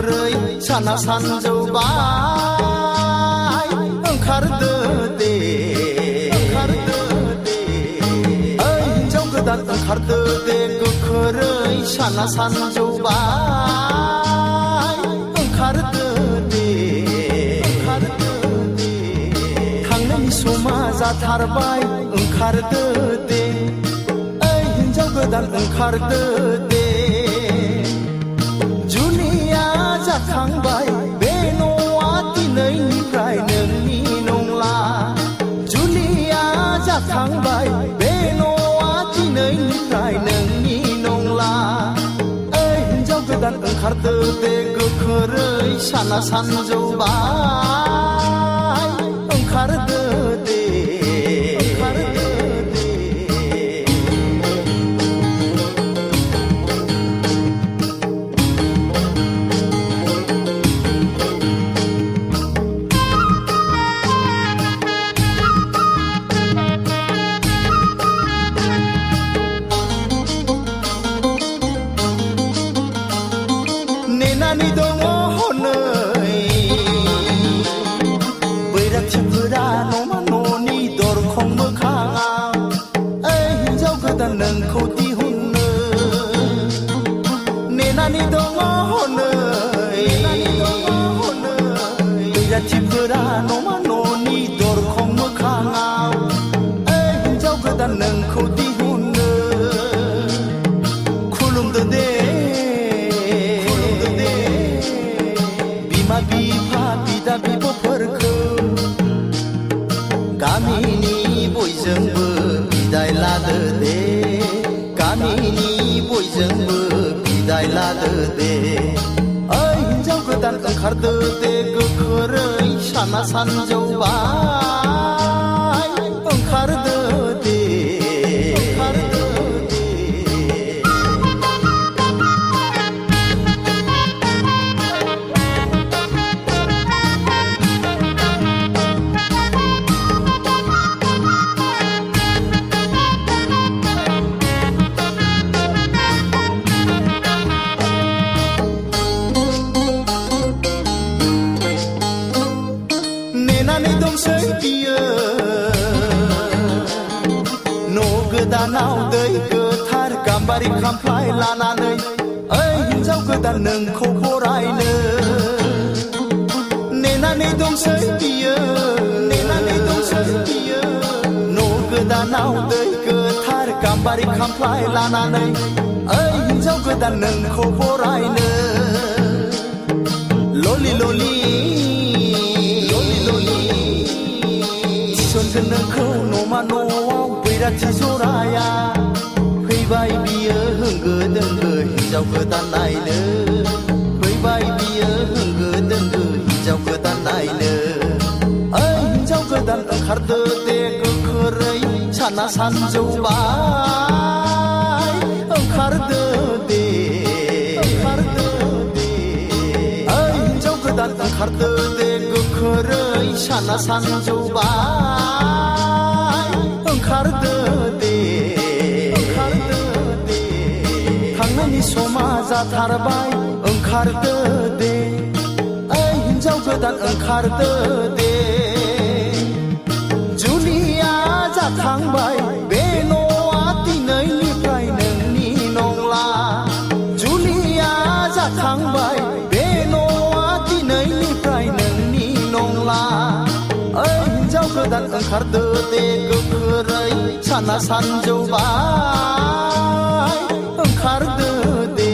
गोख्रै साना सानजौबाय ओंखारदो दे ओइ हिन्जाव गोदान ओंखारदो दे गोख्रै साना सानजौबाय ओंखारदो दे थांनायनि समा जाथारबाय ओंखारदो दे ओइ हिन्जाव गोदान ओंखारदो दे जुलिया जाखांबाय बे न'आ दिनैनिफ्राय नोंनि नंला जुलिया जाखांबाय बे न'आ दिनैनिफ्राय नोंनि नंला ओइ हिन्जाव गोदान ओंखारदो दे गोख्रै साना सानजौबाय ओंखारदो दे नेनानै दङ हनै बैराथिफोरा न'मा न'नि दरखं मोखाङाव ओइ हिन्जाव गोदान नोंखौ दिहुननो नेनानै दङ हनै बैराथिफोरा न'मा न'नि दरखं मोखाङाव ओइ हिन्जाव गोदान नोंखौ दिहुननो खुलुमदो दे बिमा बिफा बिदा बिब'फोरखौ गामिनि बयजोंबो बिदाय लादो दे गामिनि बयजोंबो बिदाय लादो दे ओइ हिन्जाव गोदान ओंखारदो दे गोख्रै साना सानजौबाय ओंखारदो दे नेनानै दंसै बियो न' गोदानाव दै गोथार गाम्बारि खामफ्लाय लानानै ओइ हिन्जाव गोदान नोंखौ बरायनो नेनानै दंसै बियो न' गोदानाव दै गोथार गाम्बारि खामफ्लाय लानानै ओइ हिन्जाव गोदान नोंखौ बरायनो ललि ललि थिसनगोन नोंखौ न'मा न'आव बैराथि जराया फैबाय बियो होंगो दोंगो हिन्जाव गोदान नायनो फैबाय बियो होंगो दोंगो हिन्जाव गोदान नायनो ओइ हिन्जाव गोदान ओंखारदो दे गोख्रै साना सानजौबाय ओंखारदो दे ओइ हिन्जाव गोदान ओंखारदो दे गोख्रै साना सानजौबाय ओंखारदो दे थांनायनि समा जाथारबाय ओंखारदो दे ओइ हिन्जाव गोदान ओंखारदो दे जुलिया जाखांबाय बे न'आ दिनैनिफ्राय नोंनि नंला जुलिया जाखांबाय बे न'आ दिनैनिफ्राय नोंनि नंला ओइ हिन्जाव गोदान ओंखारदो दे गोख्रै साना सानजौबाय ओंखारदो दे